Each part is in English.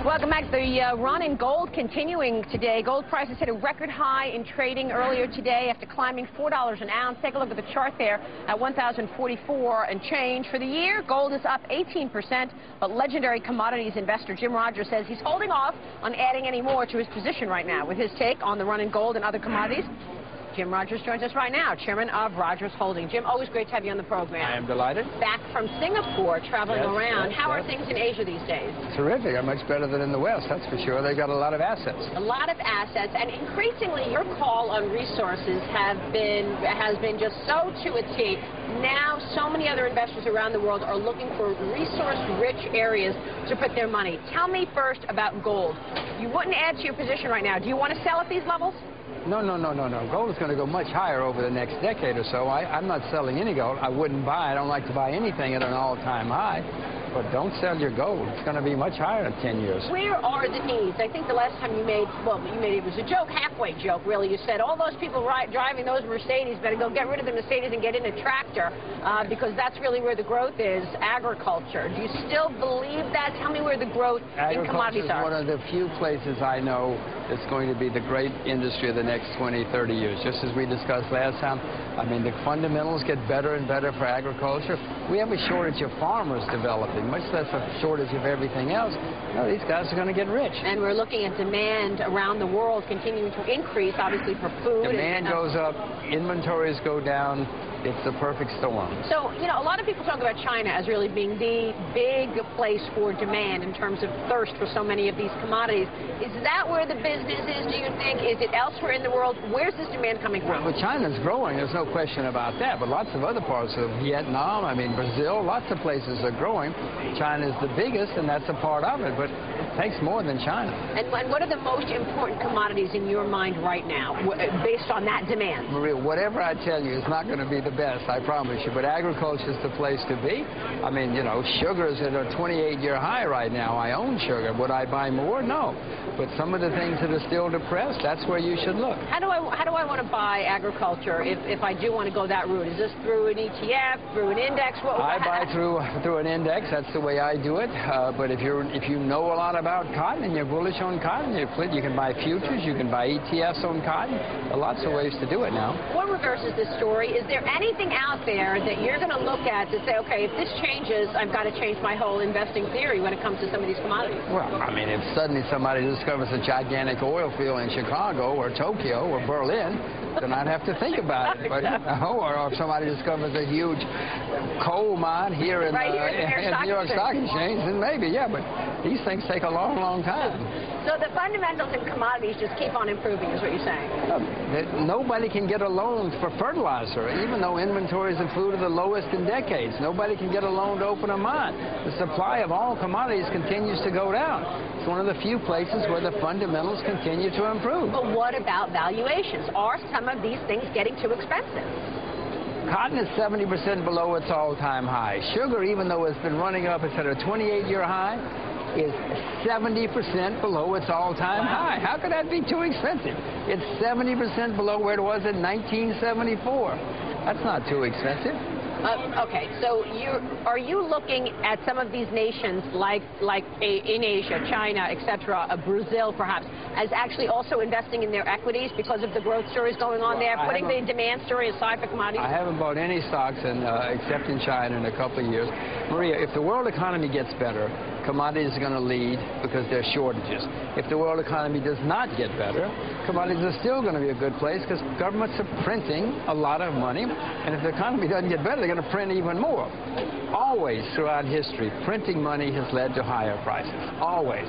Welcome back. The run in gold continuing today. Gold prices hit a record high in trading earlier today after climbing $4 an ounce. Take a look at the chart there at 1,044 and change. For the year, gold is up 18%, but legendary commodities investor Jim Rogers says he's holding off on adding any more to his position right now. With his take on the run in gold and other commodities, Jim Rogers joins us right now, chairman of Rogers Holding. Jim, always great to have you on the program. I am delighted. Back from Singapore, traveling around. How are things in Asia these days? Terrific. Much better than in the West, that's for sure. They've got a lot of assets. A lot of assets, and increasingly your call on resources has been just so to a T. Now so many other investors around the world are looking for resource-rich areas to put their money. Tell me first about gold. You wouldn't add to your position right now. Do you want to sell at these levels? No. Gold is going to go much higher over the next decade or so. I'm not selling any gold. I wouldn't buy. I don't like to buy anything at an all-time high. But don't sell your gold. It's going to be much higher in 10 years. Where are the needs? I think the last time you made it was a joke, halfway joke, really. You said all those people driving those Mercedes better go get rid of the Mercedes and get in a tractor because that's really where the growth is, agriculture. Do you still believe that? Tell me where the growth in commodities are. Agriculture is one of the few places I know that's going to be the great industry of the next 20, 30 years. Just as we discussed last time, I mean, the fundamentals get better and better for agriculture. We have a shortage of farmers developing, much less a shortage of everything else. No, these guys are going to get rich. And we're looking at demand around the world continuing to increase, obviously, for food. Demand goes up, inventories go down. It's the perfect storm. So, you know, a lot of people talk about China as really being the big place for demand in terms of thirst for so many of these commodities. Is that where the business is, do you think? Is it elsewhere in the world? Where's this demand coming from? Well, China's growing. There's no question about that. But lots of other parts of Vietnam, I mean, Brazil, lots of places are growing. China's the biggest, and that's a part of it. But it takes more than China. And what are the most important commodities in your mind right now, based on that demand? Maria, whatever I tell you is not going to be the best, I promise you. But agriculture is the place to be. I mean, you know, sugar is at a 28-year high right now. I own sugar. Would I buy more? No. But some of the things that are still depressed, that's where you should look. How do I want to buy agriculture if I do want to go that route? Is this through an ETF, through an index? I buy through an index. That's the way I do it. But if you know a lot about cotton and you're bullish on cotton, you can buy futures, you can buy ETFs on cotton. There are lots of ways to do it now. What reverses this story? Is there anything out there that you're going to look at to say, okay, if this changes, I've got to change my whole investing theory when it comes to some of these commodities? Well, I mean, if suddenly somebody discovers a gigantic oil field in Chicago or Tokyo or Berlin, then I'd have to think about it. But, or if somebody discovers a huge coal mine here in New York Stock Exchange, then maybe, yeah. But these things take a long, long time. So the fundamentals in commodities just keep on improving, is what you're saying? Nobody can get a loan for fertilizer, even though inventories of food are the lowest in decades. Nobody can get a loan to open a mine. The supply of all commodities continues to go down. It's one of the few places where the fundamentals continue to improve. But what about valuations? Are some of these things getting too expensive? Cotton is 70% below its all-time high. Sugar, even though it's been running up, it's at a 28-year high, is 70% below its all-time high. How could that be too expensive? It's 70% below where it was in 1974. That's not too expensive. Okay, so are you looking at some of these nations like in Asia, China, etc., Brazil perhaps, as actually also investing in their equities because of the growth stories going on there, putting the demand story aside for commodities? I haven't bought any stocks except in China in a couple of years. Maria, if the world economy gets better, commodities are going to lead because there are shortages. If the world economy does not get better, commodities are still going to be a good place because governments are printing a lot of money, and if the economy doesn't get better, they're going to print even more. Always throughout history, printing money has led to higher prices. Always.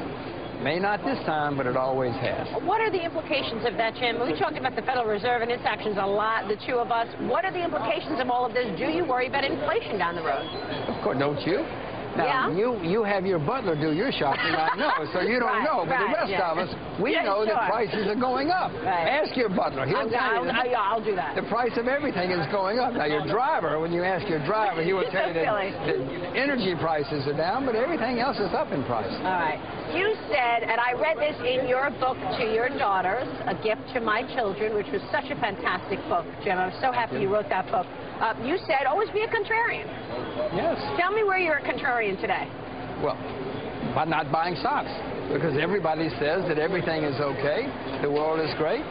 May not this time, but it always has. What are the implications of that, Jim? We talked about the Federal Reserve and its actions a lot, the two of us. What are the implications of all of this? Do you worry about inflation down the road? Of course, don't you? Now, you have your butler do your shopping, I know, so you don't know. But the rest of us, we know that prices are going up. Ask your butler. He'll tell you. I'll do that. The price of everything is going up. Now, your driver, when you ask your driver, he will tell you that energy prices are down, but everything else is up in price. All right. You said, and I read this in your book to your daughters, A Gift to My Children, which was such a fantastic book, Jim. I'm so happy you wrote that book. You said, always be a contrarian. Yes. Tell me where you're a contrarian today. Well, by not buying stocks. because everybody says that everything is okay, the world is great.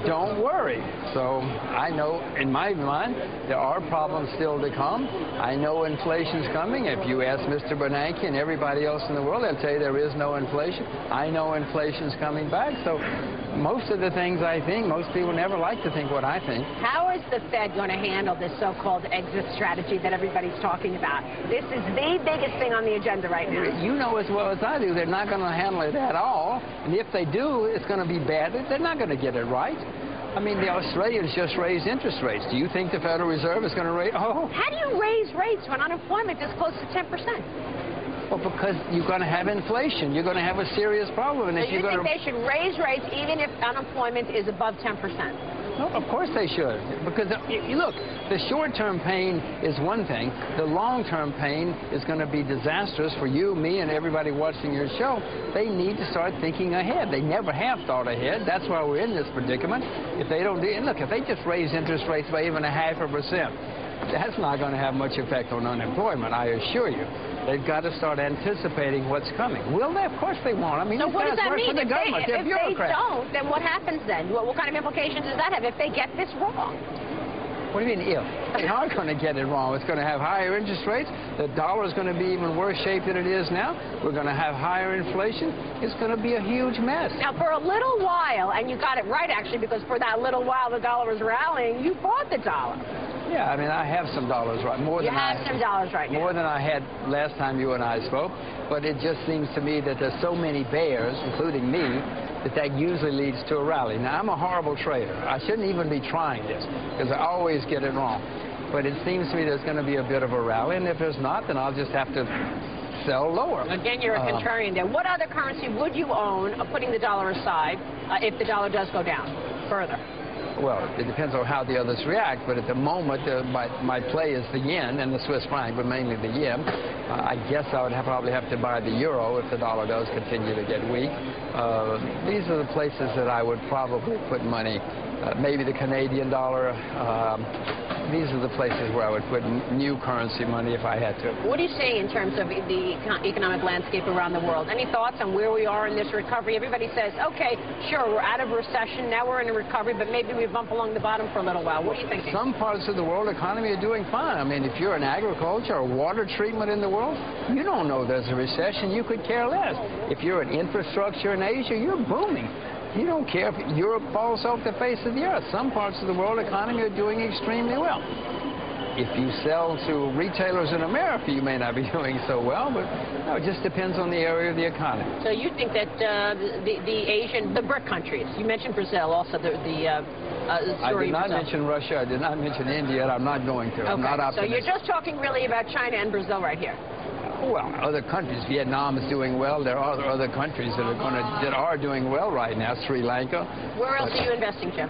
Don't worry. So I know in my mind there are problems still to come. I know inflation's coming. If you ask Mr. Bernanke and everybody else in the world, they'll tell you there is no inflation. I know inflation's coming back. So most of the things I think, most people never like to think what I think. How is the Fed going to handle this so-called exit strategy that everybody's talking about? This is the biggest thing on the agenda right now. You know as well as I do, they're not going to handle it at all. And if they do, it's going to be bad. They're not going to get it right. I mean, the Australians just raised interest rates. Do you think the Federal Reserve is going to raise? Oh. How do you raise rates when unemployment is close to 10%? Well, because you're going to have inflation. You're going to have a serious problem. And so if you you're think they should raise rates even if unemployment is above 10%? No, of course they should. Because, look, the short-term pain is one thing. The long-term pain is going to be disastrous for you, me, and everybody watching your show. They need to start thinking ahead. They never have thought ahead. That's why we're in this predicament. If they don't do it, look, if they just raise interest rates by even 0.5%, that's not going to have much effect on unemployment, I assure you. They've got to start anticipating what's coming. Will they? Of course they won't. I mean, so what does that mean? If they don't, then what happens then? What kind of implications does that have if they get this wrong? What do you mean if? They are going to get it wrong. It's going to have higher interest rates. The dollar is going to be even worse shape than it is now. We're going to have higher inflation. It's going to be a huge mess. Now, for a little while, and you got it right, actually, because for that little while the dollar was rallying, you bought the dollar. Yeah, I mean, I have some dollars right now. You have some dollars right now. More than I had last time you and I spoke. But it just seems to me that there's so many bears, including me, that usually leads to a rally. Now, I'm a horrible trader. I shouldn't even be trying this because I always get it wrong. But it seems to me there's going to be a bit of a rally. And if there's not, then I'll just have to sell lower. Again, you're a contrarian there. What other currency would you own, putting the dollar aside, if the dollar does go down further? Well, it depends on how the others react, but at the moment, my play is the yen and the Swiss franc, but mainly the yen. I guess I would probably have to buy the euro if the dollar does continue to get weak. These are the places that I would probably put money. Maybe the Canadian dollar. These are the places where I would put new currency money if I had to. What are you seeing in terms of the economic landscape around the world? Any thoughts on where we are in this recovery? Everybody says, okay, sure, we're out of a recession, now we're in a recovery, but maybe we bump along the bottom for a little while. What are you thinking? Some parts of the world economy are doing fine. I mean, if you're in agriculture or water treatment in the world, you don't know there's a recession. You could care less. If you're in infrastructure in Asia, you're booming. You don't care if Europe falls off the face of the earth. Some parts of the world economy are doing extremely well. If you sell to retailers in America, you may not be doing so well, but no, it just depends on the area of the economy. So you think that the BRIC countries, you mentioned Brazil also, the I did not mention Russia, I did not mention India, and I'm not going to. Okay. I'm not optimistic. So you're just talking really about China and Brazil right here. Well, other countries. Vietnam is doing well. There are other countries that are doing well right now. Sri Lanka. Where else are you investing, Jim?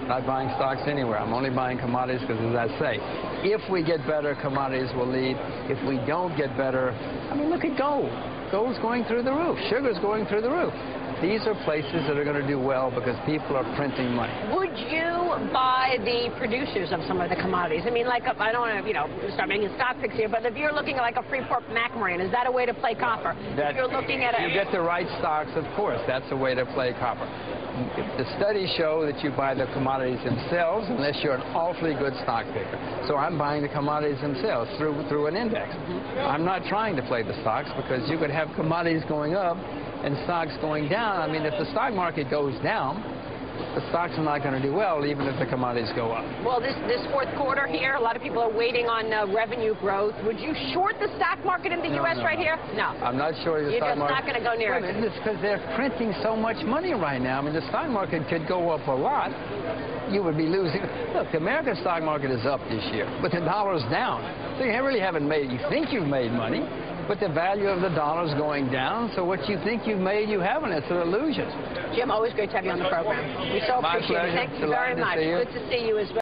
Not buying stocks anywhere. I'm only buying commodities because, as I say, if we get better, commodities will lead. If we don't get better, I mean, look at gold. Gold's going through the roof. Sugar's going through the roof. These are places that are going to do well because people are printing money. Would you buy the producers of some of the commodities? I mean, like, I don't want to, start making stock picks here, but if you're looking at like a Freeport-McMoRan, is that a way to play copper? If you're looking at you get the right stocks, of course, that's a way to play copper. The studies show that you buy the commodities themselves unless you're an awfully good stock picker. So I'm buying the commodities themselves through an index. I'm not trying to play the stocks because you could have commodities going up and stocks going down. I mean, if the stock market goes down, the stocks are not going to do well, even if the commodities go up. Well, this fourth quarter here, a lot of people are waiting on revenue growth. Would you short the stock market in the U.S. right here? No. I'm not shorting the stock market. You're just not going to go near it. It's because they're printing so much money right now. I mean, the stock market could go up a lot. You would be losing. Look, the American stock market is up this year, but the dollar's down. So you really haven't made, you think you've made money, but the value of the dollar is going down, so what you think you've made, you haven't. It's an illusion. Jim, always great to have you on the program. We so appreciate it. Thank you very much. Good to see you as well.